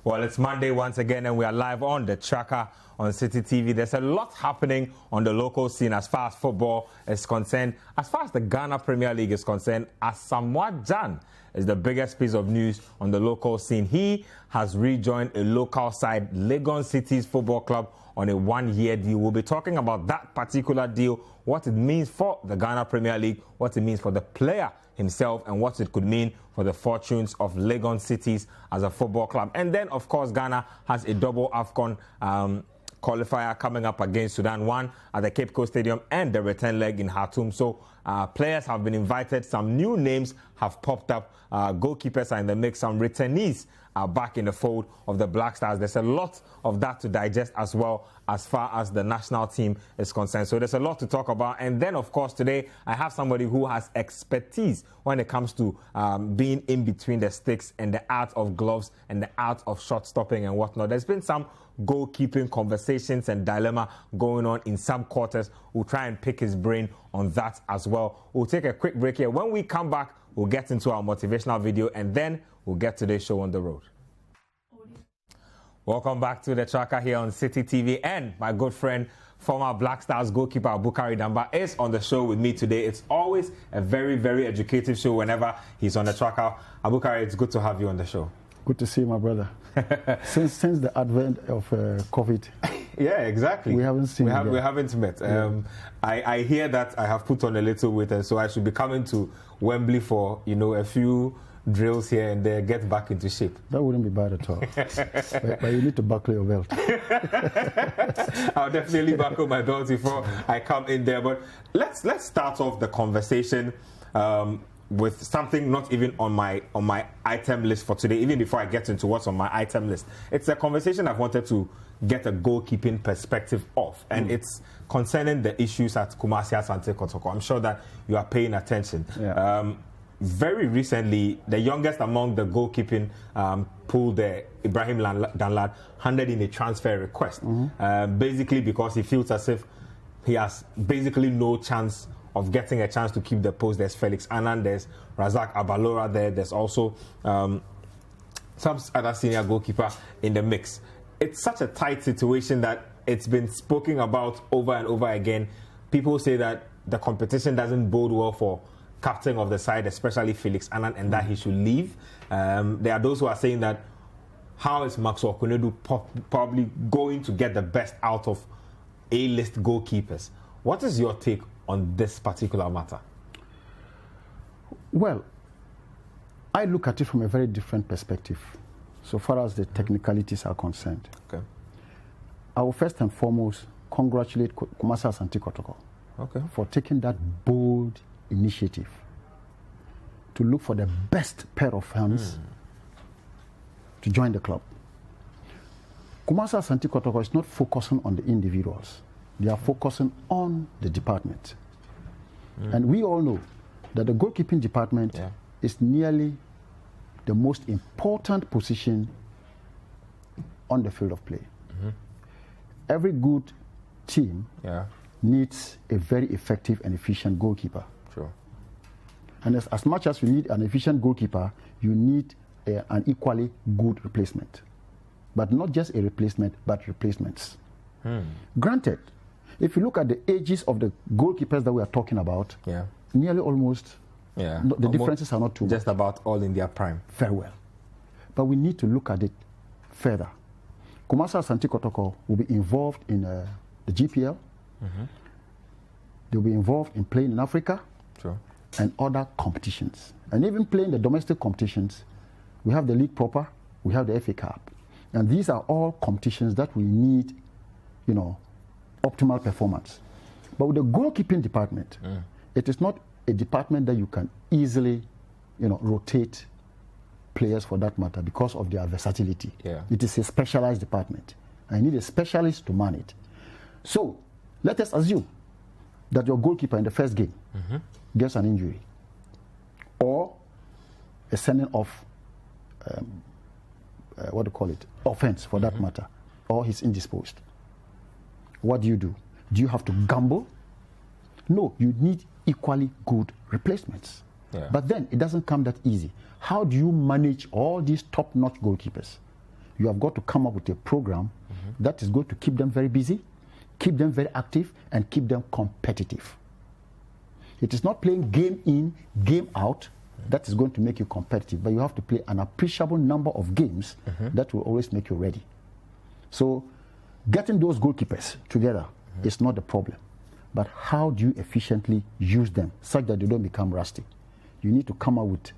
Well, it's Monday once again, and we are live on the tracker on Citi TV. There's a lot happening on the local scene as far as football is concerned. As far as the Ghana Premier League is concerned, Asamoah Gyan is the biggest piece of news on the local scene. He has rejoined a local side, Legon City's football club, on a one-year deal. We'll be talking about that particular deal, what it means for the Ghana Premier League, what it means for the player himself, and what it could mean for the fortunes of Legon Cities as a football club. And then, of course, Ghana has a double AFCON qualifier coming up against Sudan, one at the Cape Coast Stadium and the return leg in Khartoum. So players have been invited. Some new names have popped up. Goalkeepers are in the mix. Some returnees are back in the fold of the Black Stars. There's a lot of that to digest as well as far as the national team is concerned. So there's a lot to talk about. And then, of course, today I have somebody who has expertise when it comes to being in between the sticks and the art of gloves and the art of shot stopping and whatnot. There's been some goalkeeping conversations and dilemma going on in some quarters. We'll try and pick his brain on that as well. We'll take a quick break here. When we come back, we'll get into our motivational video and then we'll get today's show on the road. Welcome back to the tracker here on Citi TV, and my good friend, former Black Stars goalkeeper Abukari Damba is on the show with me today. It's always a very, very educative show whenever he's on the tracker. Abukari, it's good to have you on the show. Good to see you, my brother. since the advent of COVID. Yeah, exactly. We haven't seen we haven't met. I hear that I have put on a little weight, and so I should be coming to Wembley for, a few drills here and there, get back into shape. That wouldn't be bad at all. but you need to buckle your belt. I'll definitely buckle my belt before I come in there. But let's start off the conversation with something not even on my item list for today, even before I get into what's on my item list. It's a conversation I've wanted to get a goalkeeping perspective of, and it's concerning the issues at Kumasi Asante Kotoko. I'm sure that you are paying attention. Yeah. Very recently, the youngest among the goalkeeping pool there, Ibrahim Danlad, handed in a transfer request, basically because he feels as if he has basically no chance of getting a chance to keep the post. There's Felix Annan, there's Razak Abalora there, there's also some other senior goalkeeper in the mix. It's such a tight situation that it's been spoken about over and over again. People say that the competition doesn't bode well for captain of the side, especially Felix Annan, and that he should leave. There are those who are saying that how is Maxwell Kunedu probably going to get the best out of A-list goalkeepers? What is your take on this particular matter? Well, I look at it from a very different perspective, so far as the technicalities are concerned. Okay. I will first and foremost congratulate Kumasi Asante Kotoko for taking that bold initiative to look for the best pair of hands to join the club. Kumasi Asante Kotoko is not focusing on the individuals. They are focusing on the department. And we all know that the goalkeeping department is nearly the most important position on the field of play. Every good team needs a very effective and efficient goalkeeper. Sure. And as much as you need an efficient goalkeeper, you need an equally good replacement. But not just a replacement, but replacements. Granted, if you look at the ages of the goalkeepers that we are talking about, nearly almost, the differences are not too much. Just about all in their prime. Very well. But we need to look at it further. Kumasi Asante Kotoko will be involved in the GPL. They'll be involved in playing in Africa and other competitions. And even playing the domestic competitions, we have the league proper, we have the FA Cup. And these are all competitions that we need, optimal performance. But with the goalkeeping department, it is not a department that you can easily, rotate players for that matter because of their versatility. It is a specialized department. I need a specialist to man it. So let us assume that your goalkeeper in the first game gets an injury or a sending off, offense for that matter, or he's indisposed. What do? Do you have to gamble? No, you need equally good replacements. But then it doesn't come that easy. How do you manage all these top-notch goalkeepers? You have got to come up with a program that is going to keep them very busy, keep them very active, and keep them competitive. It is not playing game in, game out that is going to make you competitive, but you have to play an appreciable number of games that will always make you ready. So getting those goalkeepers together is not the problem, but how do you efficiently use them such that they don't become rusty? You need to come up with,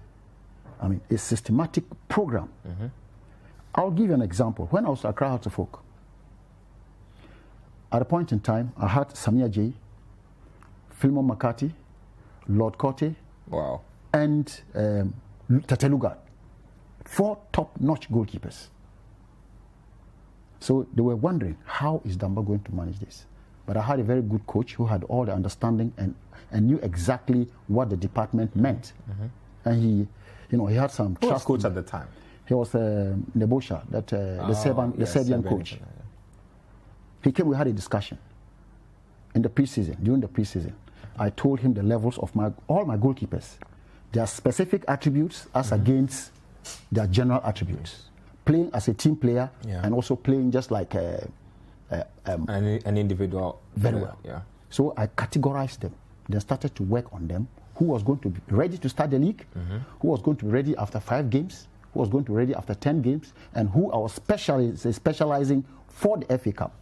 a systematic program. I'll give you an example. When I was at Accra Hearts of Oak, at a point in time, I had Samia J, Philemon McCarthy, Lord Cote, wow, and Tete Lugard. 4 top-notch goalkeepers. So they were wondering, how is Damba going to manage this? But I had a very good coach who had all the understanding and knew exactly what the department meant. And he had some Who trust. was coach at the time? He was Nebosha, the Serbian coach. He came, we had a discussion during the preseason. I told him the levels of all my goalkeepers, their specific attributes as against their general attributes. Playing as a team player and also playing just like an individual. Very well. Yeah. So I categorized them, then started to work on them. Who was going to be ready to start the league? Who was going to be ready after 5 games? Who was going to be ready after 10 games? And who I was specializing for the FA Cup.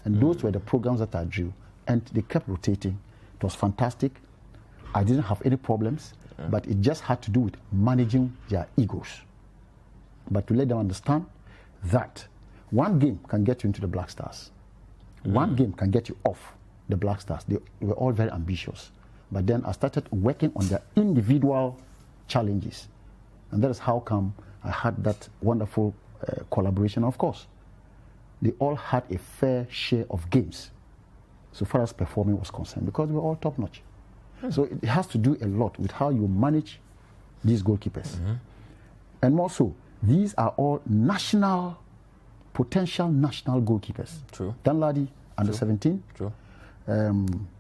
And those were the programs that I drew. And they kept rotating. It was fantastic. I didn't have any problems, but it just had to do with managing their egos. But to let them understand that one game can get you into the Black Stars. One game can get you off the Black Stars. They were all very ambitious. But then I started working on their individual challenges. And that is how come I had that wonderful collaboration. Of course, they all had a fair share of games so far as performing was concerned, because they were all top-notch. So it has to do a lot with how you manage these goalkeepers. And more so, these are all potential national goalkeepers. True. Danladi, under 17. True.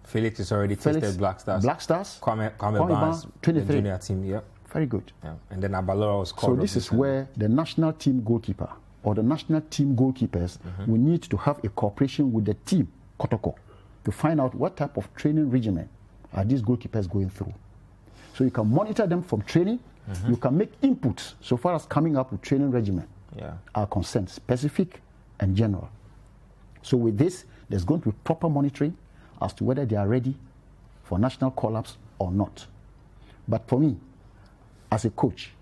Felix is already tasted Black Stars. Black Stars. Kwame Barnes, 23. the junior team, yeah. Very good. Yeah. And then Abalora was called. So this is where the national team goalkeeper or the national team goalkeepers will need to have a cooperation with the team, Kotoko, to find out what type of training regimen are these goalkeepers going through. So you can monitor them from training. You can make inputs so far as coming up with training regimen are concerned, specific and general. So with this, there's going to be proper monitoring as to whether they are ready for national call-ups or not. But for me, as a coach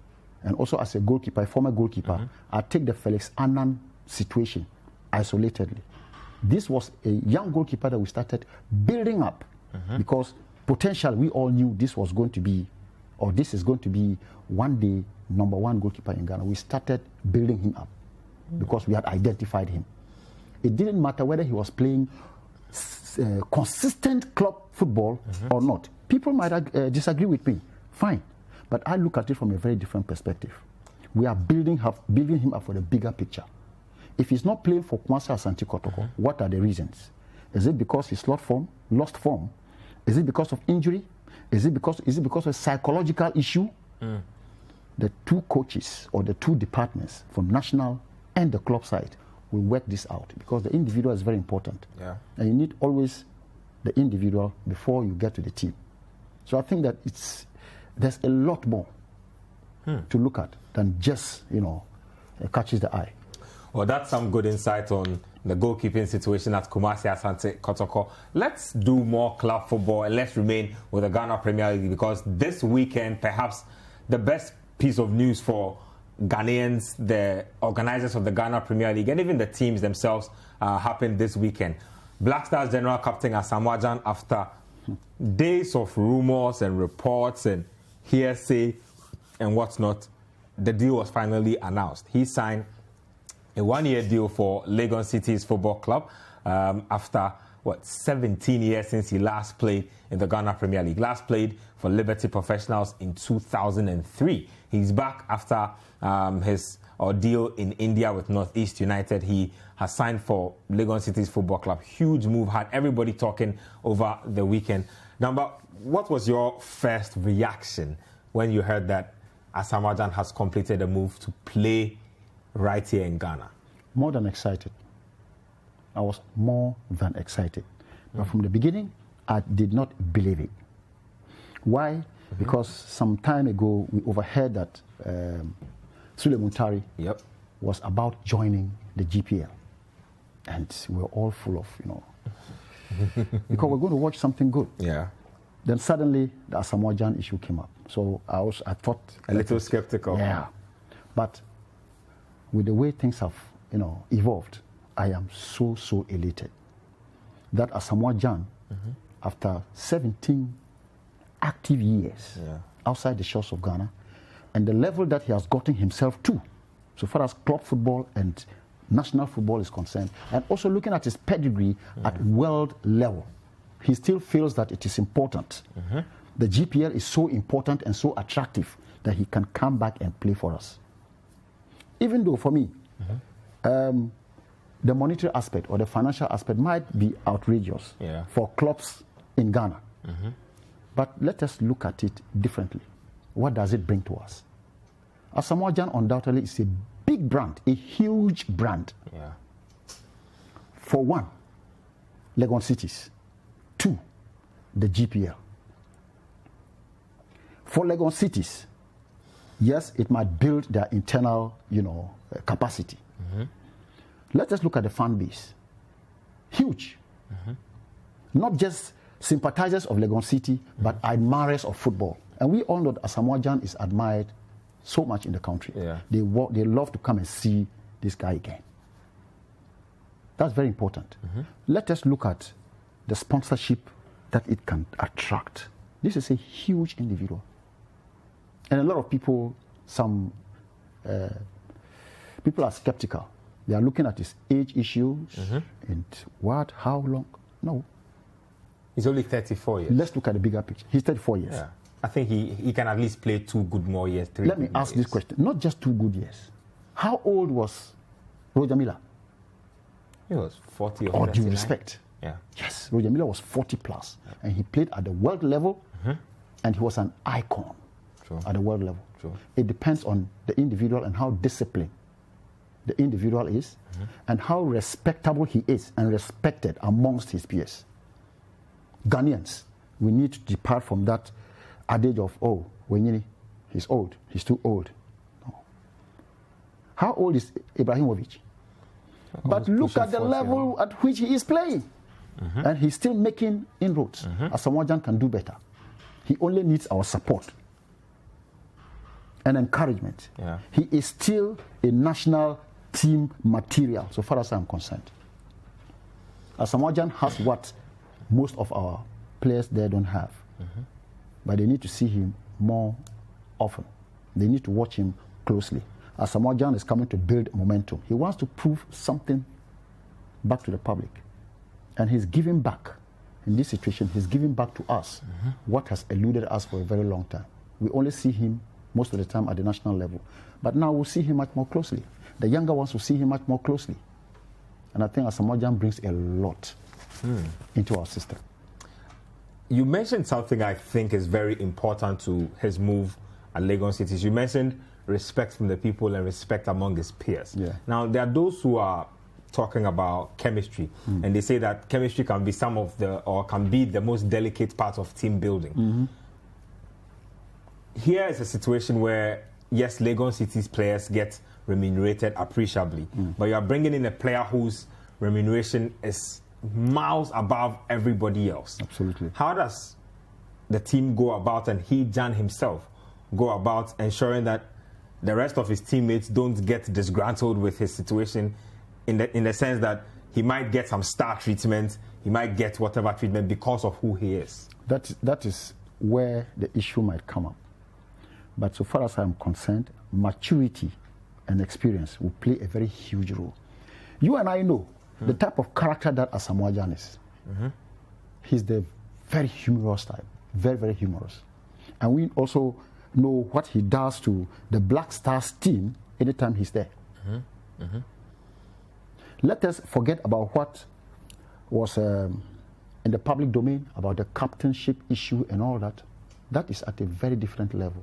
and also as a goalkeeper, a former goalkeeper, I take the Felix Annan situation isolatedly. This was a young goalkeeper that we started building up because potentially we all knew this was going to be, or this is going to be one day #1 goalkeeper in Ghana. We started building him up because we had identified him. It didn't matter whether he was playing consistent club football or not. People might disagree with me. Fine. But I look at it from a very different perspective. We are building him up for the bigger picture. If he's not playing for Kumasi Asante Kotoko, what are the reasons? Is it because he's lost form? Is it because of injury? Is it because of a psychological issue? The 2 coaches or the 2 departments from national and the club side will work this out, because the individual is very important. Yeah. And you need always the individual before you get to the team. So I think that there's a lot more to look at than just, it catches the eye. Well, that's some good insight on the goalkeeping situation at Kumasi Asante Kotoko. Let's do more club football and let's remain with the Ghana Premier League, because this weekend, perhaps the best piece of news for Ghanaians, the organizers of the Ghana Premier League, and even the teams themselves happened this weekend. Black Stars General Captain Asamoah Gyan, after days of rumors and reports and hearsay and what's not, the deal was finally announced. He signed a 1-year deal for Lagos City's football club after 17 years since he last played in the Ghana Premier League. Last played for Liberty Professionals in 2003. He's back after his ordeal in India with Northeast United. He has signed for Lagos City's football club. Huge move, had everybody talking over the weekend. Damba, what was your first reaction when you heard that Asamoah Gyan has completed a move to play right here in Ghana? More than excited. I was more than excited. But from the beginning, I did not believe it. Why? Because some time ago, we overheard that Sule Muntari was about joining the GPL. And we were all full of, because we're going to watch something good. Yeah. Then suddenly, the Asamoah Gyan issue came up. So I thought... A little skeptical. Yeah. But with the way things have, evolved, I am so elated that Asamoah Gyan, after 17 active years outside the shores of Ghana, and the level that he has gotten himself to, so far as club football and national football is concerned, and also looking at his pedigree at world level, he still feels that it is important. The GPL is so important and so attractive that he can come back and play for us. Even though for me, the monetary aspect or the financial aspect might be outrageous for clubs in Ghana. But let us look at it differently. What does it bring to us? Asamoah Gyan undoubtedly is a big brand, a huge brand. For one, Legon Cities. Two, the GPL. For Legon Cities, yes, it might build their internal, capacity. Let us look at the fan base. Huge. Not just sympathizers of Legon City, but admirers of football. And we all know that Asamoah Gyan is admired so much in the country. They love to come and see this guy again. That's very important. Let us look at the sponsorship that it can attract. This is a huge individual. And a lot of people, people are skeptical. They are looking at his age issues and how long? No. He's only 34 years. Let's look at the bigger picture. He's 34 years. Yeah. I think he can at least play 2 good more years. Let me ask this question. Not just 2 good years. How old was Roger Miller? He was 40 or 39. All due respect. Yeah. Yes, Roger Miller was 40 plus. And he played at the world level and he was an icon at the world level. It depends on the individual and how disciplined the individual is and how respectable he is and respected amongst his peers. Ghanaians, we need to depart from that adage of, Wenyini, he's old, he's too old. No. How old is Ibrahimovic? But look at the level at which he is playing. And he's still making inroads. Asamoah Gyan can do better. He only needs our support and encouragement. He is still a national team material, so far as I'm concerned. Asamoah Gyan has what most of our players there don't have. But they need to see him more often. They need to watch him closely. Asamoah Gyan is coming to build momentum. He wants to prove something back to the public. And he's giving back. In this situation, he's giving back to us what has eluded us for a very long time. We only see him most of the time at the national level. But now we'll see him much more closely. The younger ones will see him much more closely. And I think Asamoah Gyan brings a lot into our system. You mentioned something I think is very important to his move at Legon Cities. You mentioned respect from the people and respect among his peers. Now, there are those who are talking about chemistry, and they say that chemistry can be can be the most delicate part of team building. Here is a situation where, yes, Legon Cities players get remunerated appreciably, but you are bringing in a player whose remuneration is miles above everybody else. Absolutely. How does the team go about, and Gyan himself go about ensuring that the rest of his teammates don't get disgruntled with his situation, in the sense that he might get some star treatment, he might get whatever treatment because of who he is? That is where the issue might come up. But so far as I'm concerned, maturity and experience will play a very huge role. You and I know the type of character that Asamoah Gyan is. He's the very humorous type, very, very humorous. And we also know what he does to the Black Stars team anytime he's there. Let us forget about what was in the public domain, about the captainship issue and all that. That is at a very different level,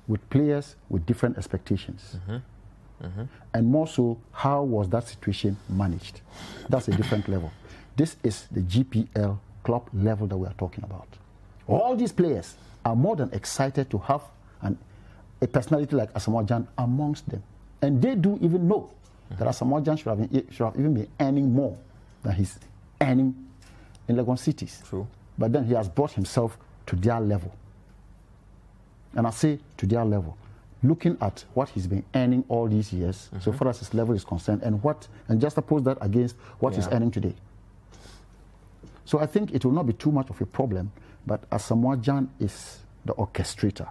with players with different expectations. And more so, how was that situation managed? That's a different level. This is the GPL club level that we are talking about. All these players are more than excited to have a personality like Asamoah Gyan amongst them. And they do even know that Asamoah Gyan should have even been earning more than he's earning in Legon cities. True. But then he has brought himself to their level. And I say to their level, looking at what he's been earning all these years, so far as his level is concerned, and just oppose that against what he's earning today. So I think it will not be too much of a problem, but Asamoah Gyan is the orchestrator.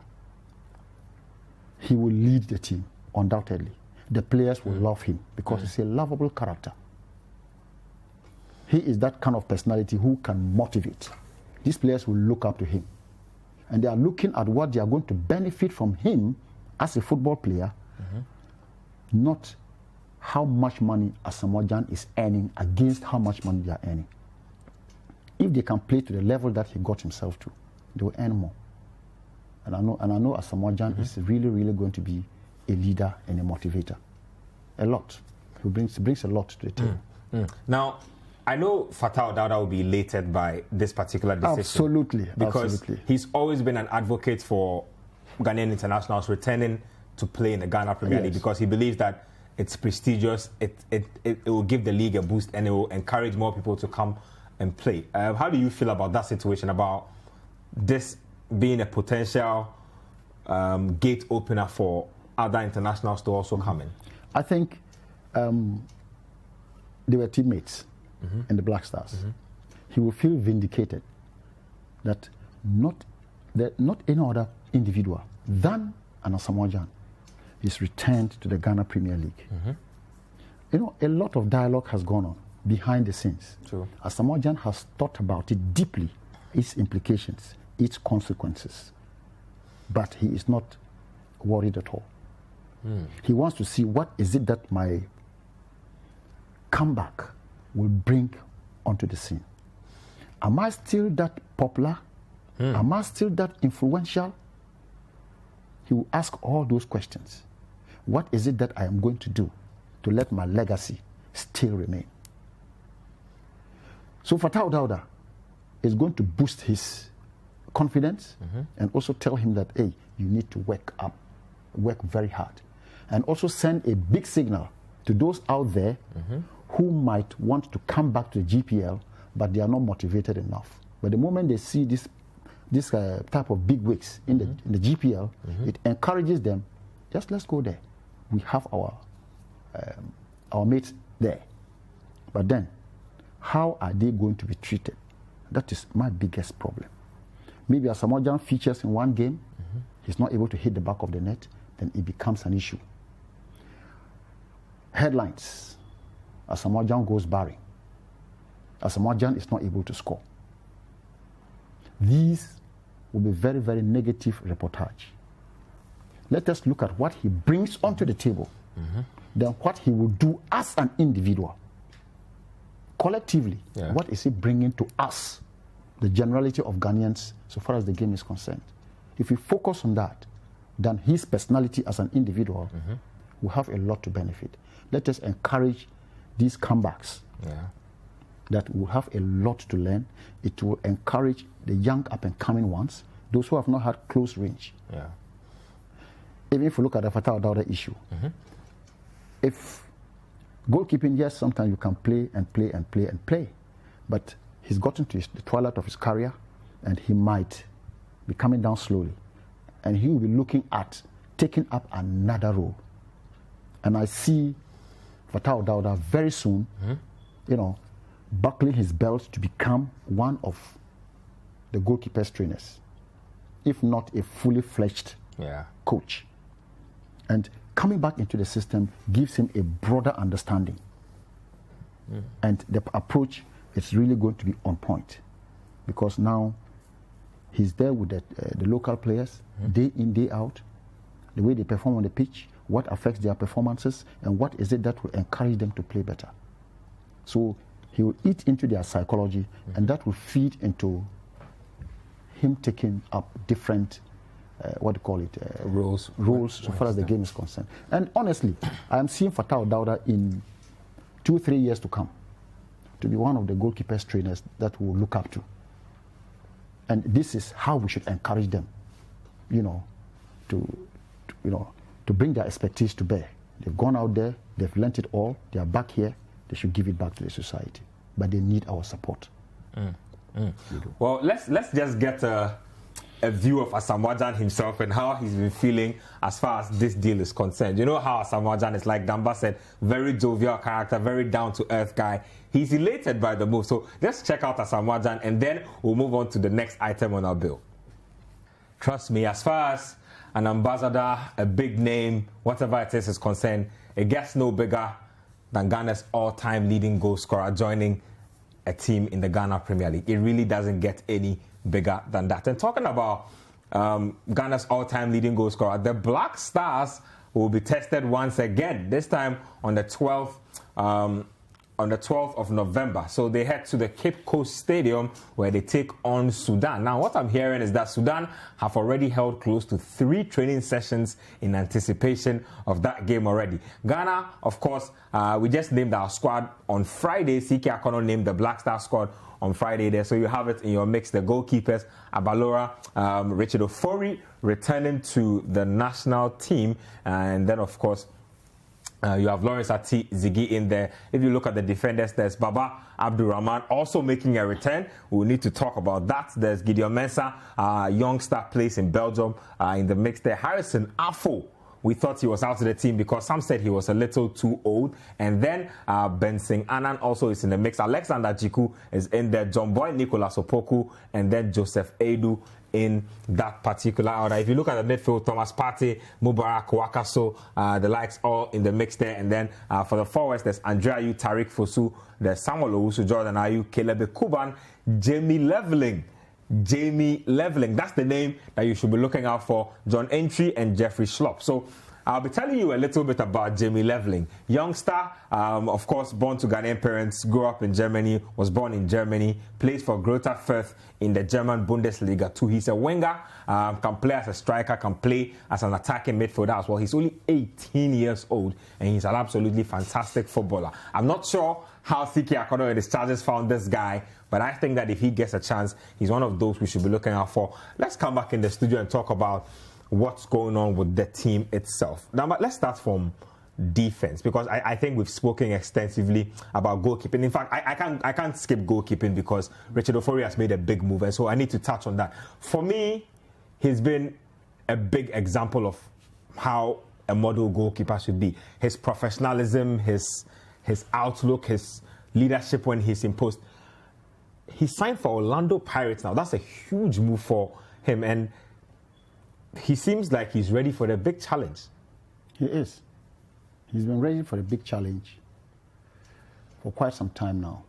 He will lead the team, undoubtedly. The players will love him because he's a lovable character. He is that kind of personality who can motivate. These players will look up to him. And they are looking at what they are going to benefit from him as a football player, not how much money Asamoah Gyan is earning against how much money they are earning. If they can play to the level that he got himself to, they will earn more. And I know Asamoah Gyan is really, really going to be a leader and a motivator. A lot. He brings a lot to the table. Now, I know Fatah Dawda will be elated by this particular decision. Absolutely. Because he's always been an advocate for Ghanaian internationals returning to play in the Ghana Premier League because he believes that it's prestigious, it will give the league a boost, and it will encourage more people to come and play. How do you feel about that situation, about this being a potential gate opener for other internationals to also come in? I think they were teammates in the Black Stars. He will feel vindicated that not any other individual than Asamoah Gyan is returned to the Ghana Premier League. You know, a lot of dialogue has gone on behind the scenes. True. Asamoah Gyan has thought about it deeply, its implications, its consequences. But he is not worried at all. He wants to see what is it that my comeback will bring onto the scene. Am I still that popular? Am I still that influential? He will ask all those questions. What is it that I am going to do to let my legacy still remain? So Fatah Dawda is going to boost his confidence and also tell him that, hey, you need to work very hard. And also send a big signal to those out there who might want to come back to the GPL, but they are not motivated enough. But the moment they see this type of big wigs in the GPL, it encourages them, just let's go there. We have our mates there. But then, how are they going to be treated? That is my biggest problem. Maybe Asamoah Gyan features in one game, he's not able to hit the back of the net, then it becomes an issue. Headlines, Asamoah Gyan goes barring. Asamoah Gyan is not able to score. These will be very, very negative reportage. Let us look at what he brings onto the table, then what he will do as an individual. Collectively, what is he bringing to us, the generality of Ghanaians, so far as the game is concerned? If we focus on that, then his personality as an individual will have a lot to benefit. Let us encourage these comebacks that will have a lot to learn. It will encourage the young up-and-coming ones, those who have not had close range. Even if you look at the Fatah Dawda issue, if goalkeeping, yes, sometimes you can play and play and play and play, but he's gotten to the twilight of his career and he might be coming down slowly. And he will be looking at taking up another role. And I see Fatah Dawda very soon, buckling his belt to become one of the goalkeepers trainers, if not a fully fledged coach. And coming back into the system gives him a broader understanding. And the approach is really going to be on point, because now he's there with the local players, day in, day out, the way they perform on the pitch, what affects their performances, and what is it that will encourage them to play better. So he will eat into their psychology, and that will feed into him taking up different rules so far as the game is concerned. And honestly, I am seeing Fatau Dauda in 2-3 years to come to be one of the goalkeepers trainers that we'll look up to. And this is how we should encourage them, to bring their expertise to bear. They've gone out there, they've learnt it all, they are back here, they should give it back to the society. But they need our support. Well, let's just get a view of Asamoah Gyan himself and how he's been feeling as far as this deal is concerned. You know how Asamoah Gyan is, like Damba said, very jovial character, very down-to-earth guy. He's elated by the move. So let's check out Asamoah Gyan and then we'll move on to the next item on our bill. Trust me, as far as an ambassador, a big name, whatever it is concerned, it gets no bigger than Ghana's all-time leading goal scorer joining a team in the Ghana Premier League. It really doesn't get any bigger than that. And talking about Ghana's all-time leading goal scorer, the Black Stars will be tested once again, this time on the 12th of November. So they head to the Cape Coast Stadium where they take on Sudan. Now, what I'm hearing is that Sudan have already held close to 3 training sessions in anticipation of that game already. Ghana, of course, we just named our squad on Friday. C.K Akonnor named the Black Star squad on Friday there. So you have it in your mix. The goalkeepers, Abalora, Richard Ofori returning to the national team. And then, of course, you have Lawrence Ati Ziggy in there. If you look at the defenders, there's Baba Abdurrahman also making a return. We'll need to talk about that. There's Gideon Mensah, youngster, plays in Belgium, in the mix there. Harrison Afo, we thought he was out of the team because some said he was a little too old. And then Benson Annan also is in the mix. Alexander Jiku is in there. John Boy, Nicolas Opoku, and then Joseph Edu in that particular order. If you look at the midfield, Thomas Partey, Mubarak Wakaso, the likes all in the mix there. And then for the forwards, there's Andrea Ayew, Tariq Fosu, there's Samuel Owusu, Jordan Ayew, Caleb Kuban, Jamie Leveling. That's the name that you should be looking out for. John Entry and Jeffrey Schlupp. So I'll be telling you a little bit about Jamie Leveling. Youngster, of course, born to Ghanaian parents, grew up in Germany, was born in Germany, plays for Greuther Fürth in the German Bundesliga too. He's a winger, can play as a striker, can play as an attacking midfielder as well. He's only 18 years old and he's an absolutely fantastic footballer. I'm not sure how C.K Akonnor and his Chargers found this guy, but I think that if he gets a chance, he's one of those we should be looking out for. Let's come back in the studio and talk about what's going on with the team itself. Now, but let's start from defense, because I think we've spoken extensively about goalkeeping. In fact, I can't skip goalkeeping because Richard Ofori has made a big move, and so I need to touch on that. For me, he's been a big example of how a model goalkeeper should be. His professionalism, his outlook, his leadership when he's imposed. He signed for Orlando Pirates now. That's a huge move for him, and he seems like he's ready for the big challenge. He is. He's been ready for the big challenge for quite some time now.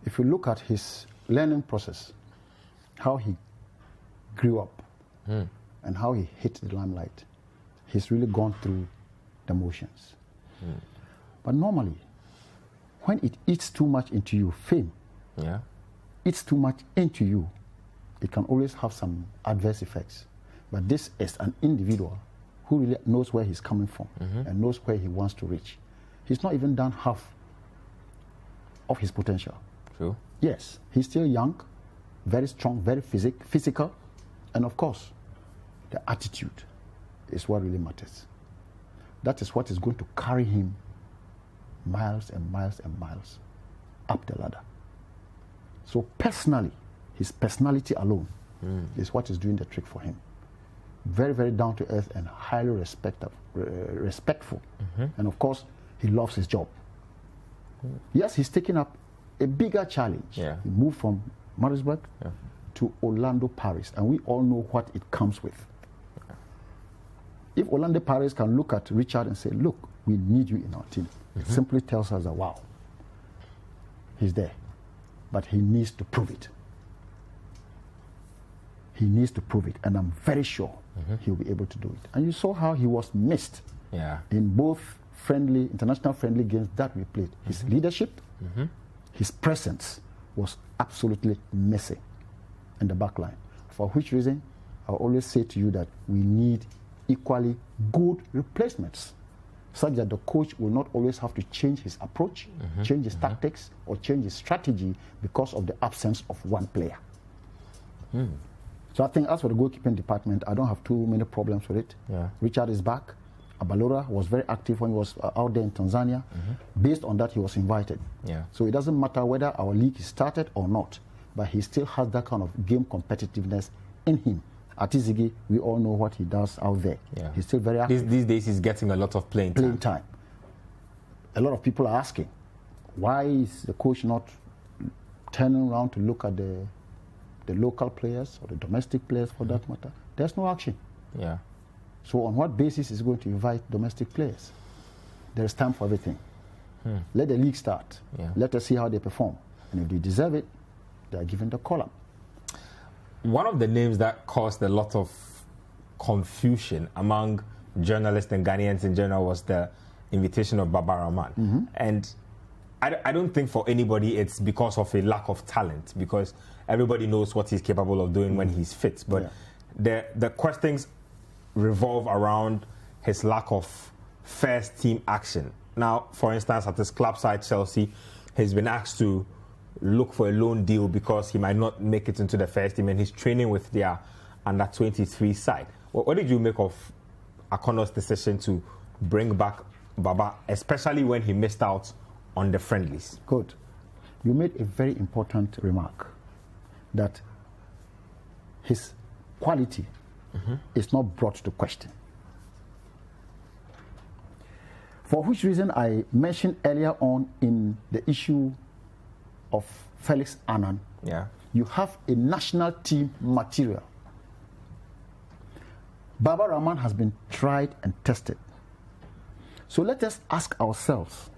If you look at his learning process, how he grew up and how he hit the limelight, he's really gone through the motions. But normally, when it eats too much into you, fame, eats too much into you, it can always have some adverse effects. But this is an individual who really knows where he's coming from and knows where he wants to reach. He's not even done half of his potential. True. Yes, he's still young, very strong, very physical, and of course, the attitude is what really matters. That is what is going to carry him miles and miles and miles up the ladder. So personally, his personality alone is what is doing the trick for him. Very, very down to earth and highly respectful. And of course, he loves his job. Yes, he's taking up a bigger challenge. He moved from Maritzburg to Orlando Pirates, and we all know what it comes with. If Orlando Pirates can look at Richard and say, look, we need you in our team, it simply tells us that, wow, he's there. But he needs to prove it. He needs to prove it, and I'm very sure he'll be able to do it. And you saw how he was missed in both international friendly games that we played. His leadership, his presence was absolutely missing in the back line. For which reason, I always say to you that we need equally good replacements, such that the coach will not always have to change his approach, change his tactics, or change his strategy because of the absence of one player. So I think as for the goalkeeping department, I don't have too many problems with it. Richard is back. Abalora was very active when he was out there in Tanzania. Based on that, he was invited. So it doesn't matter whether our league is started or not, but he still has that kind of game competitiveness in him. Atizigi, we all know what he does out there. He's still very active. These days he's getting a lot of playing time. A lot of people are asking, why is the coach not turning around to look at the local players or the domestic players for that matter? There's no action. So on what basis is he going to invite domestic players? There's time for everything. Let the league start. Let us see how they perform. And if they deserve it, they are given the call-up. One of the names that caused a lot of confusion among journalists and Ghanaians in general was the invitation of Baba Rahman. And I don't think for anybody it's because of a lack of talent, because everybody knows what he's capable of doing when he's fit. But the questions revolve around his lack of first team action. Now, for instance, at his club side, Chelsea, he's been asked to look for a loan deal because he might not make it into the first team, and he's training with their under-23 side. What did you make of Akonnor's decision to bring back Baba, especially when he missed out on the friendlies? Good. You made a very important remark that his quality is not brought to question. For which reason I mentioned earlier on in the issue of Felix Annan, you have a national team material. Baba Rahman has been tried and tested. So let us ask ourselves,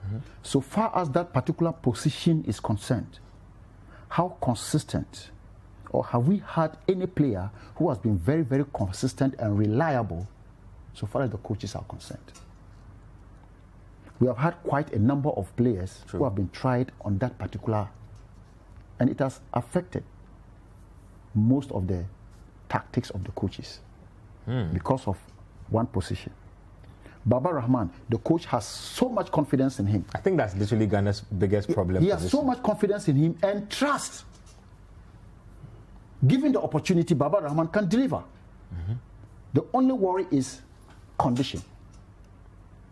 so far as that particular position is concerned, how consistent, or have we had any player who has been very, very consistent and reliable so far as the coaches are concerned? We have had quite a number of players who have been tried on that particular, and it has affected most of the tactics of the coaches because of one position. Baba Rahman, the coach has so much confidence in him. I think that's literally Ghana's biggest problem. He has so much confidence in him and trust. Given the opportunity, Baba Rahman can deliver. The only worry is condition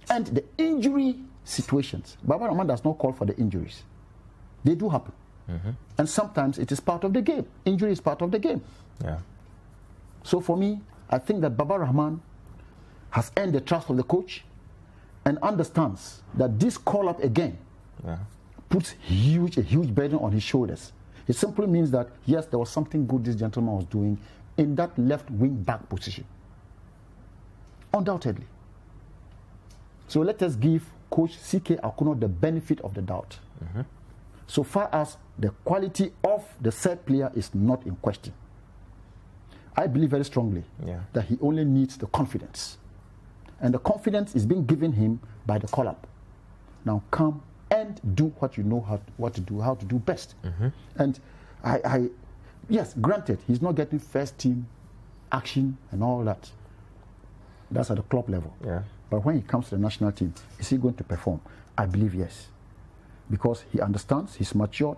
and the injury situations. Baba Rahman does not call for the injuries. They do happen. And sometimes it is part of the game. Injury is part of the game. So for me, I think that Baba Rahman has earned the trust of the coach and understands that this call-up again puts a huge burden on his shoulders. It simply means that, yes, there was something good this gentleman was doing in that left wing back position. Undoubtedly. So let us give Coach C.K. Akonnor the benefit of the doubt. So far as the quality of the said player is not in question, I believe very strongly that he only needs the confidence. And the confidence is being given him by the call-up. Now come and do what you know how to do best. And yes, granted, he's not getting first team action and all that. That's at the club level. But when he comes to the national team, is he going to perform? I believe yes. Because he understands, he's matured.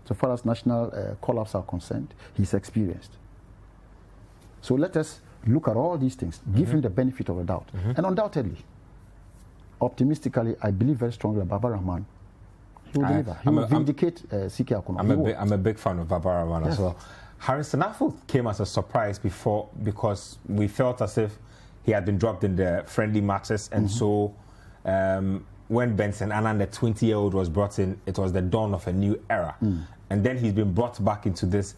So far as national call-ups are concerned, he's experienced. So let us look at all these things, give him the benefit of the doubt. And undoubtedly, optimistically, I believe very strongly that Baba Rahman, he will deliver. He will vindicate C.K. Akonnor. I'm a big fan of Baba Rahman as well. Harrison Affle came as a surprise before because we felt as if he had been dropped in the friendly matches, and so when Benson Annan, the 20-year-old, was brought in, it was the dawn of a new era. And then he's been brought back into this.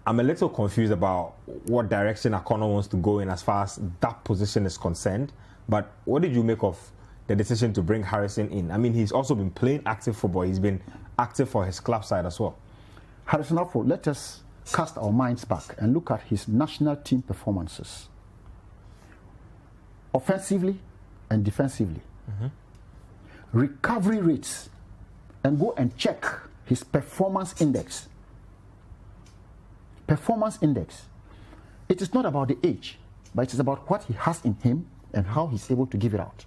I'm a little confused about what direction Akonnor wants to go in as far as that position is concerned. But what did you make of the decision to bring Harrison in? I mean, he's also been playing active football. He's been active for his club side as well. Harrison Affle, let us cast our minds back and look at his national team performances, offensively and defensively. Recovery rates, and go and check his performance index. Performance index. it is not about the age, but it is about what he has in him and how he's able to give it out.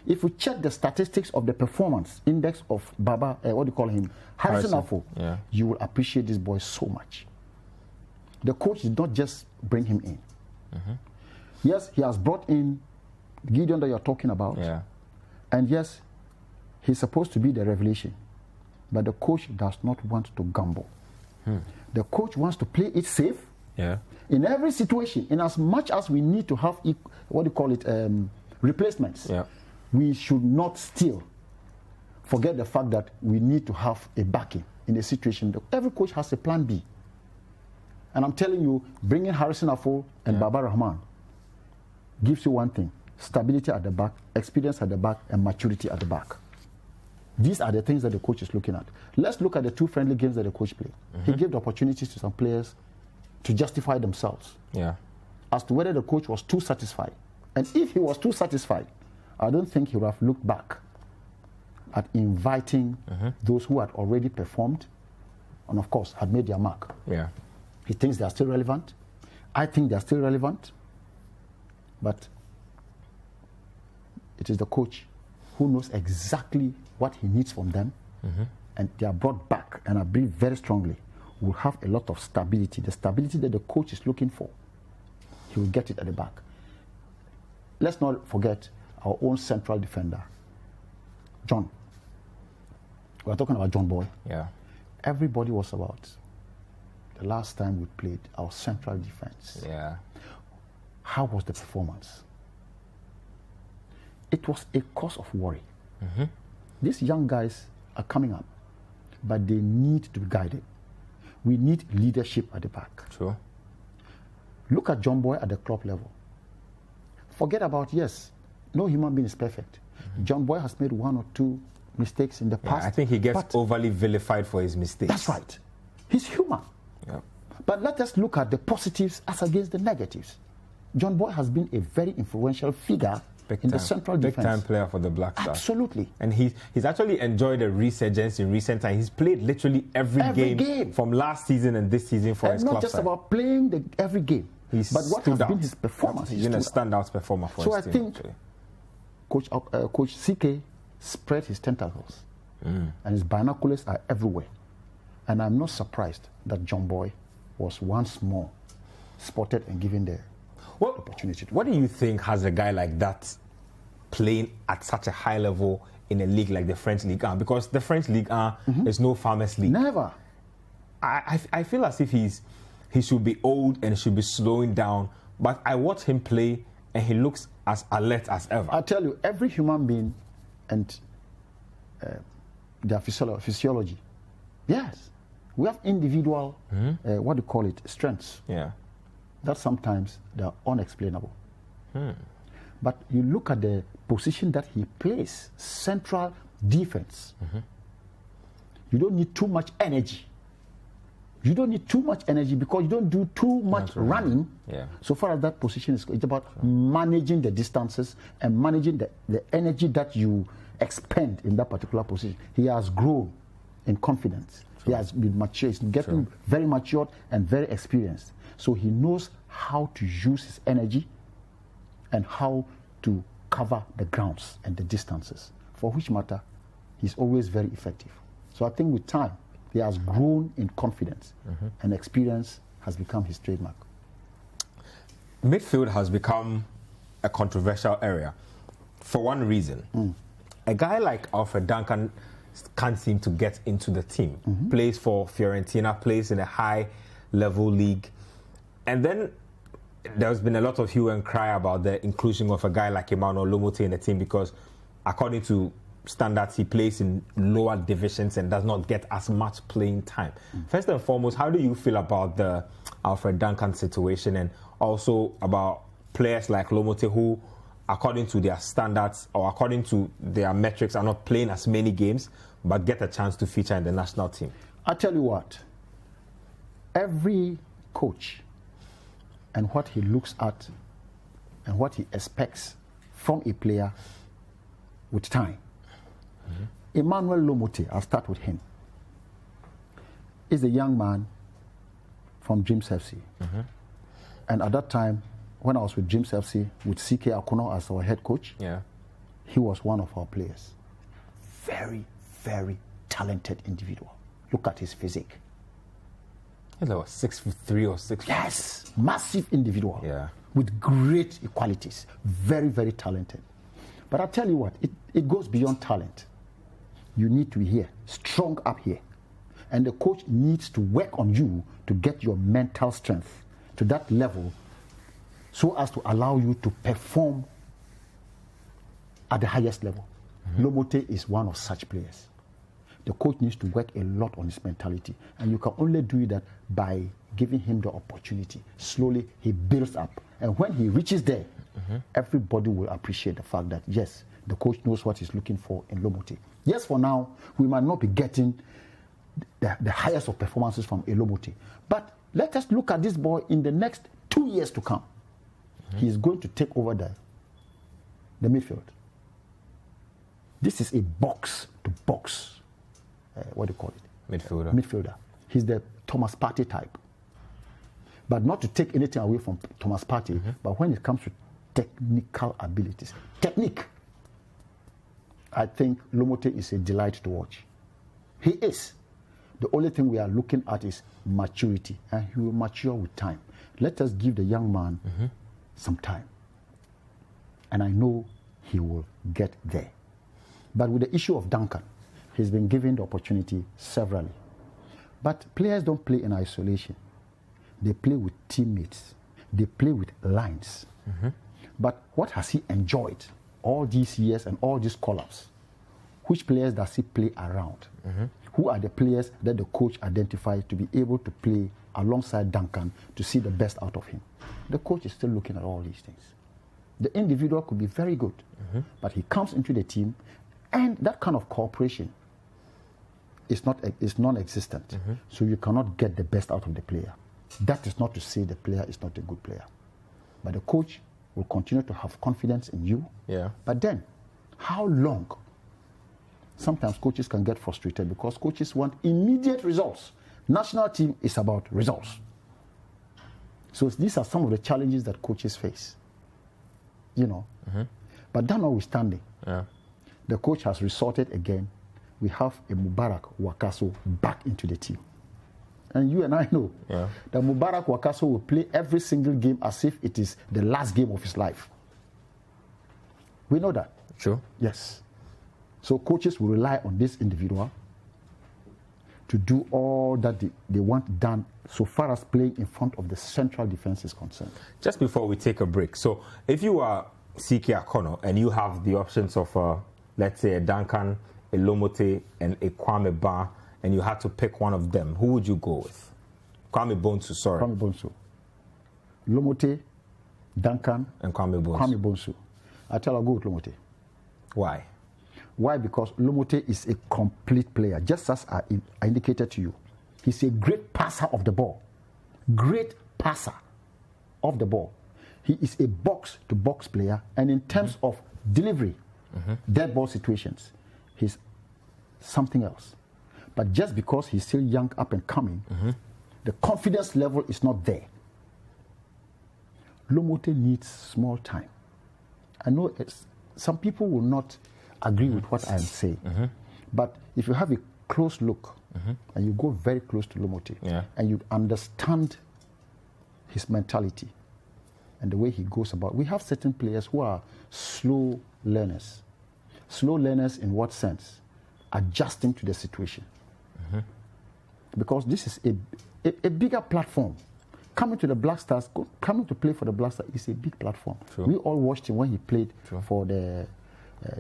If we check the statistics of the performance index of Baba, Harrison Afful, you will appreciate this boy so much. The coach did not just bring him in. Yes, he has brought in Gideon that you're talking about. And yes, he's supposed to be the revelation. But the coach does not want to gamble. The coach wants to play it safe. In every situation, in as much as we need to have replacements, we should not still forget the fact that we need to have a backing in a situation. Every coach has a plan B. And I'm telling you, bringing Harrison Afful and Baba Rahman gives you one thing: stability at the back, experience at the back, and maturity at the back. These are the things that the coach is looking at. Let's look at the 2 friendly games that the coach played. He gave the opportunities to some players to justify themselves as to whether the coach was too satisfied. And if he was too satisfied, I don't think he would have looked back at inviting those who had already performed and, of course, had made their mark. He thinks they are still relevant. I think they are still relevant. But it is the coach who knows exactly what he needs from them. And they are brought back, and I believe very strongly, will have a lot of stability. The stability that the coach is looking for, he will get it at the back. Let's not forget our own central defender, John. We are talking about John Boy. Everybody was about the last time we played our central defense. How was the performance? It was a cause of worry. These young guys are coming up, but they need to be guided. We need leadership at the back. Look at John Boy at the club level. Forget about, no human being is perfect. John Boy has made 1 or 2 mistakes in the past. I think he gets overly vilified for his mistakes. That's right. He's human. But let us look at the positives as against the negatives. John Boy has been a very influential figure in the central defense. Big-time player for the Black Stars. Absolutely. And he's actually enjoyed a resurgence in recent times. He's played literally every game from last season and this season for his club. And not just about playing every game, but what has been his performance. He's been a standout performer for his team. So I think Coach C.K. spread his tentacles, and his binoculars are everywhere. And I'm not surprised that John Boy was once more spotted and given the opportunity. What do you think has a guy like that playing at such a high level in a league like the French Ligue 1? Because the French Ligue 1 is no farmers league. Never. I feel as if he should be old and should be slowing down. But I watch him play and he looks as alert as ever. I tell you, every human being and their physiology. Yes. We have individual, strengths. That sometimes they are unexplainable. But you look at the position that he plays, central defense. You don't need too much energy. You don't need too much energy because you don't do too much running. So far as that position is, it's about managing the distances and managing the energy that you expend in that particular position. He has grown in confidence. He has been mature. He's getting very matured and very experienced. So he knows how to use his energy and how to cover the grounds and the distances, for which matter he's always very effective. So I think with time, he has grown in confidence and experience has become his trademark. Midfield has become a controversial area for one reason. A guy like Alfred Duncan can't seem to get into the team. Plays for Fiorentina, plays in a high-level league. And then there's been a lot of hue and cry about the inclusion of a guy like Emmanuel Lomote in the team because, according to standards, he plays in lower divisions and does not get as much playing time. First and foremost, how do you feel about the Alfred Duncan situation and also about players like Lomote who, according to their standards or according to their metrics, are not playing as many games but get a chance to feature in the national team? I tell you what, every coach and what he looks at and what he expects from a player with time. Emmanuel Lomote, I'll start with him, is a young man from Dreams FC. And at that time, when I was with Dreams FC, with C.K Akonnor as our head coach, he was one of our players. Very, very talented individual. Look at his physique. He's like 6'3" or 6'4". Yes, massive individual. Yeah. With great qualities. Very, very talented. But I tell you what, it goes beyond talent. You need to be here, strong up here. And the coach needs to work on you to get your mental strength to that level so as to allow you to perform at the highest level. Lomote is one of such players. The coach needs to work a lot on his mentality. And you can only do that by giving him the opportunity. Slowly, he builds up. And when he reaches there, everybody will appreciate the fact that, yes, the coach knows what he's looking for in Lomote. Yes, for now, we might not be getting the highest of performances from Lomote. But let us look at this boy in the next 2 years to come. He's going to take over the midfield. This is a box-to-box, what do you call it? Midfielder. He's the Thomas Partey type. But not to take anything away from Thomas Partey, but when it comes to technical abilities, technique, I think Lomote is a delight to watch. He is. The only thing we are looking at is maturity, and he will mature with time. Let us give the young man some time. And I know he will get there. But with the issue of Duncan, he's been given the opportunity severally. But players don't play in isolation. They play with teammates. They play with lines. But what has he enjoyed all these years and all these call-ups? Which players does he play around? Who are the players that the coach identifies to be able to play alongside Duncan to see the best out of him? The coach is still looking at all these things. The individual could be very good, but he comes into the team, and that kind of cooperation is non-existent. So you cannot get the best out of the player. That is not to say the player is not a good player. But the coach will continue to have confidence in you. But then, how long? Sometimes coaches can get frustrated because coaches want immediate results. National team is about results. So these are some of the challenges that coaches face. You know. But that notwithstanding, the coach has resorted again. We have a Mubarak Wakaso back into the team. And you and I know that Mubarak Wakaso will play every single game as if it is the last game of his life. We know that. Sure. Yes. So coaches will rely on this individual to do all that they want done so far as playing in front of the central defense is concerned. Just before we take a break, so if you are C.K Akonnor and you have the options of, let's say, a Duncan, a Lomote, and a Kwame Ba, and you had to pick one of them, who would you go with? Kwame Bonsu, sorry. Kwame Bonsu. Lomote, Duncan, and Kwame Bonsu. Kwame Bonsu. I tell you, I'll go with Lomote. Why? Why? Because Lomote is a complete player, just as I indicated to you. He's a great passer of the ball. Great passer of the ball. He is a box-to-box player, and in terms of delivery, dead ball situations, he's something else. But just because he's still young, up and coming, the confidence level is not there. Lomote needs small time. I know some people will not agree with what I am saying, but if you have a close look and you go very close to Lomote and you understand his mentality and the way he goes about, we have certain players who are slow learners. Slow learners in what sense? Adjusting to the situation. Because this is a bigger platform. Coming to the Black Stars, coming to play for the Black Stars is a big platform. True. We all watched him when he played for the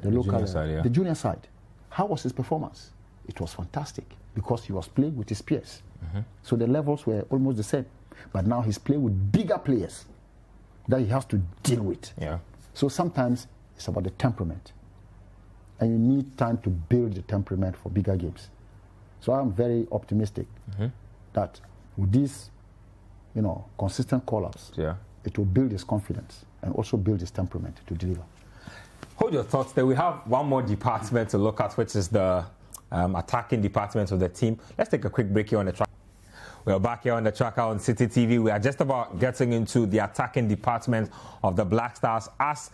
local junior side, the junior side. How was his performance? It was fantastic because he was playing with his peers. So the levels were almost the same. But now he's playing with bigger players that he has to deal with. So sometimes it's about the temperament. And you need time to build the temperament for bigger games. So I'm very optimistic that with these, consistent call-ups, it will build his confidence and also build his temperament to deliver. Hold your thoughts there. We have one more department to look at, which is the attacking department of the team. Let's take a quick break here on the track. We're back here on the tracker on Citi TV. We are just about getting into the attacking department of the Black Stars as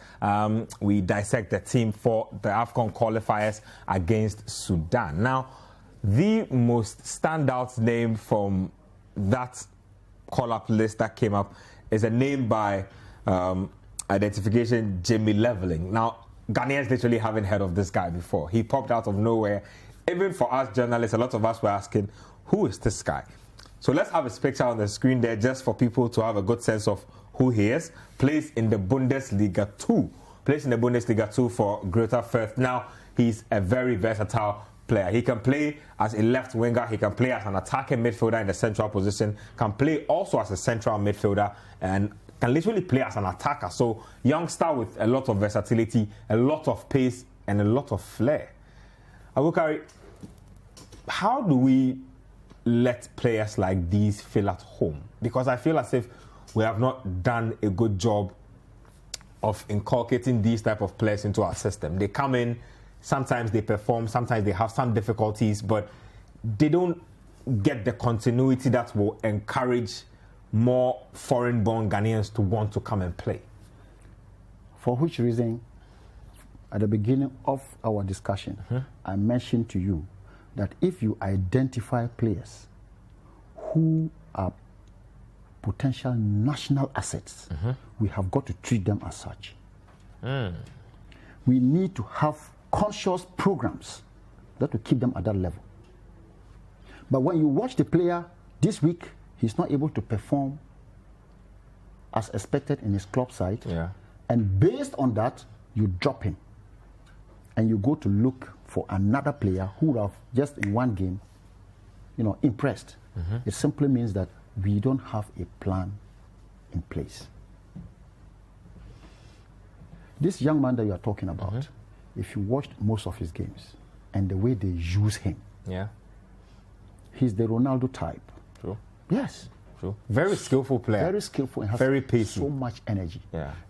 we dissect the team for the AFCON qualifiers against Sudan. Now, the most standout name from that call-up list that came up is a name by identification, Jimmy Leveling. Now, Ghanaians literally haven't heard of this guy before. He popped out of nowhere. Even for us journalists, a lot of us were asking, who is this guy? So let's have his picture on the screen there just for people to have a good sense of who he is. Plays in the Bundesliga 2. Plays in the Bundesliga 2 for Greater Fürth. Now, he's a very versatile player. He can play as a left winger. He can play as an attacking midfielder in the central position. Can play also as a central midfielder and can literally play as an attacker. So, youngster with a lot of versatility, a lot of pace, and a lot of flair. Abukari, how do we let players like these feel at home? Because I feel as if we have not done a good job of inculcating these type of players into our system. They come in, sometimes they perform, sometimes they have some difficulties, but they don't get the continuity that will encourage more foreign-born Ghanaians to want to come and play. For which reason, at the beginning of our discussion, I mentioned to you that if you identify players who are potential national assets, we have got to treat them as such. We need to have conscious programs that will keep them at that level. But when you watch the player this week, he's not able to perform as expected in his club side, and based on that, you drop him and you go to look for another player who would have just in one game, impressed. It simply means that we don't have a plan in place. This young man that you are talking about, if you watched most of his games and the way they use him, he's the Ronaldo type. True. Yes. True. Very skillful player. Very skillful and has very pacey. So much energy.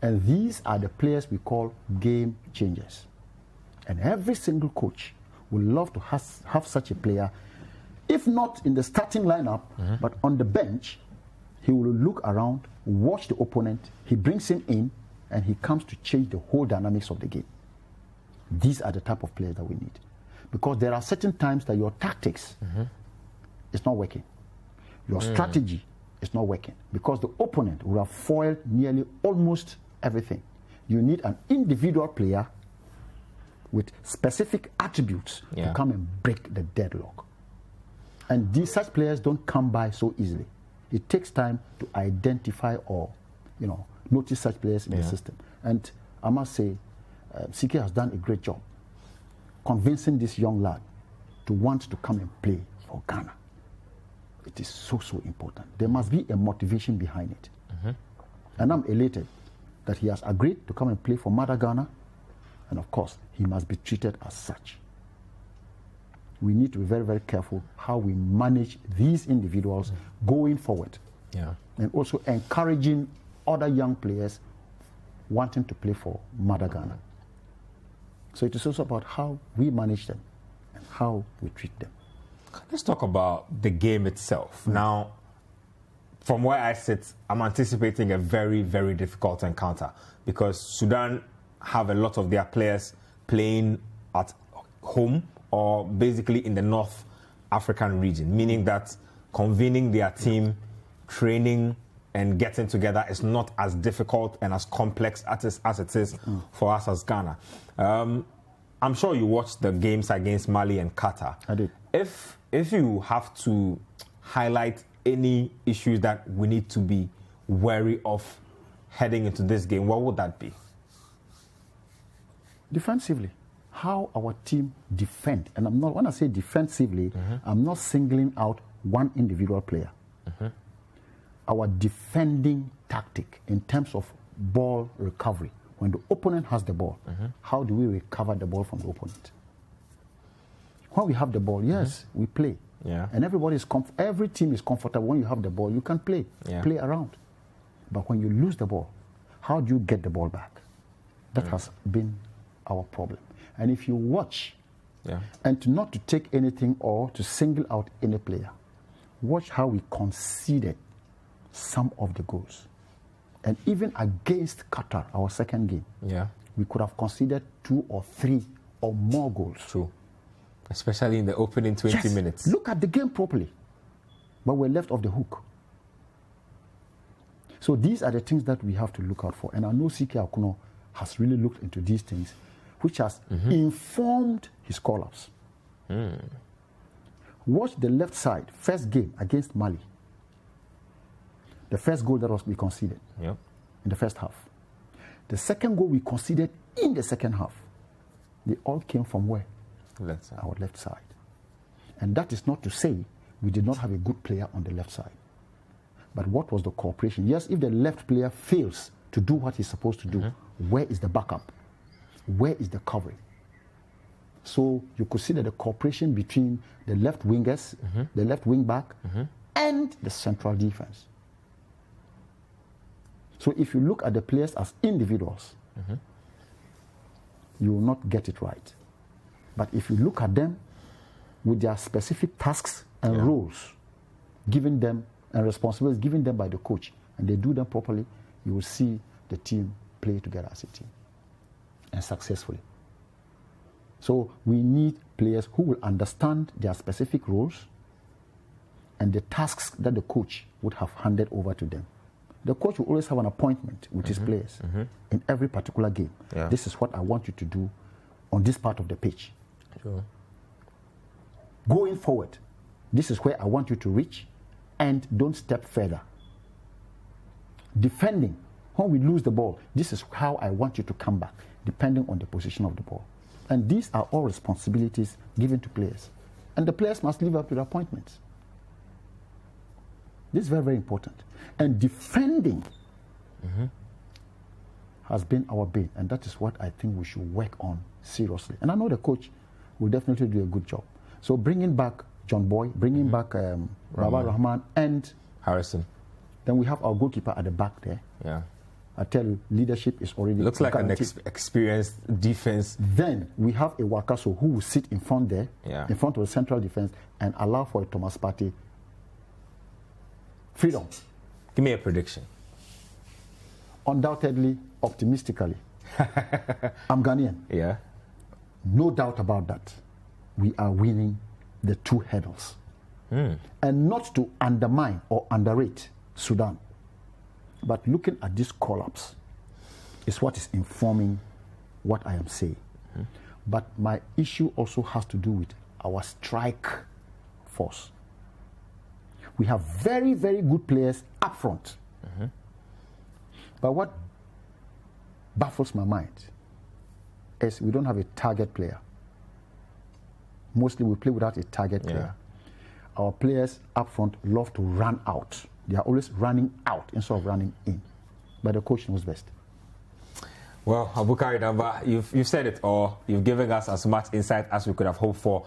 And these are the players we call game changers. And every single coach would love to have such a player, if not in the starting lineup, but on the bench. He will look around, watch the opponent, he brings him in, and he comes to change the whole dynamics of the game. These are the type of players that we need. Because there are certain times that your tactics is not working. Your strategy is not working. Because the opponent will have foiled nearly almost everything. You need an individual player with specific attributes to come and break the deadlock. And such players don't come by so easily. It takes time to identify or, notice such players in the system. And I must say, CK has done a great job convincing this young lad to want to come and play for Ghana. It is so important. There must be a motivation behind it. And I'm elated that he has agreed to come and play for Mother Ghana. And of course, he must be treated as such. We need to be very, very careful how we manage these individuals going forward. And also encouraging other young players wanting to play for Mother Ghana. So it is also about how we manage them and how we treat them. Let's talk about the game itself. Now, from where I sit, I'm anticipating a very, very difficult encounter because Sudan have a lot of their players playing at home or basically in the North African region, meaning that convening their team, training and getting together is not as difficult and as complex as it is for us as Ghana. I'm sure you watched the games against Mali and Qatar. I did. If you have to highlight any issues that we need to be wary of heading into this game, what would that be? Defensively, how our team defend. And when I say defensively, I'm not singling out one individual player. Our defending tactic in terms of ball recovery. When the opponent has the ball, how do we recover the ball from the opponent? When we have the ball, yes, we play. And every team is comfortable. When you have the ball, you can play around. But when you lose the ball, how do you get the ball back? That has been our problem. And if you watch, and not to take anything or to single out any player, watch how we conceded some of the goals. And even against Qatar, our second game, we could have conceded 2 or 3 or more goals. True. Especially in the opening 20 minutes. Look at the game properly. But we're left off the hook. So these are the things that we have to look out for. And I know C.K Akonnor has really looked into these things, which has informed his call-ups. Watch the left side, first game against Mali. The first goal that we conceded in the first half. The second goal we conceded in the second half. They all came from where? Left side. Our left side. And that is not to say we did not have a good player on the left side. But what was the cooperation? Yes, if the left player fails to do what he's supposed to do, where is the backup? Where is the covering? So you could see that the cooperation between the left wingers, the left wing back, and the central defense. So if you look at the players as individuals, you will not get it right. But if you look at them with their specific tasks and roles given them and responsibilities given them by the coach, and they do them properly, you will see the team play together as a team and successfully. So we need players who will understand their specific roles and the tasks that the coach would have handed over to them. The coach will always have an appointment with his players in every particular game. This is what I want you to do on this part of the pitch. Sure. Going forward, this is where I want you to reach, and don't step further. Defending, when we lose the ball, this is how I want you to come back, depending on the position of the ball. And these are all responsibilities given to players. And the players must live up to their appointments. This is very, very important. And defending has been our bane, and that is what I think we should work on seriously. And I know the coach will definitely do a good job. So bringing back John Boy, bringing back Baba Rahman and Harrison. Then we have our goalkeeper at the back there. I tell you, leadership is already looks like guaranteed. an experienced defense. Then we have a Wakaso who will sit in front there, in front of the central defense, and allow for a Thomas Partey freedom. Give me a prediction. Undoubtedly, optimistically, I'm Ghanaian. No doubt about that. We are winning the 2 hurdles. And not to undermine or underrate Sudan, but looking at these call-ups is what is informing what I am saying. But my issue also has to do with our strike force. We have very, very good players up front. But what baffles my mind is we don't have a target player. Mostly we play without a target player. Our players up front love to run out. They are always running out instead of running in. But the coach knows best. Well, Abukari Damba, you've said it all. You've given us as much insight as we could have hoped for.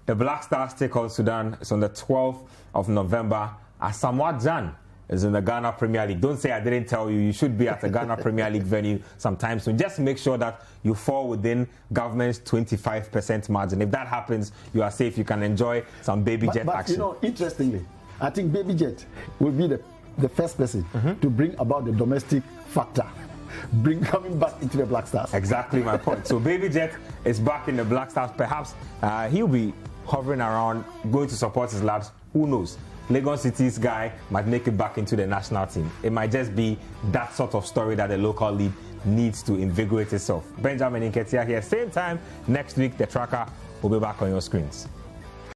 The Black Stars take on Sudan. It's on the 12th of November. Asamoah Gyan is in the Ghana Premier League. Don't say I didn't tell you. You should be at the Ghana Premier League venue sometime soon. Just make sure that you fall within government's 25% margin. If that happens, you are safe. You can enjoy some Baby Jet action. You know, interestingly, I think Baby Jet will be the first person to bring about the domestic factor, coming back into the Black Stars. Exactly my point. So Baby Jet is back in the Black Stars. Perhaps he'll be hovering around, going to support his lads. Who knows? Lagos City's guy might make it back into the national team. It might just be that sort of story that the local league needs to invigorate itself. Benjamin Nketsia here, same time next week. The tracker will be back on your screens.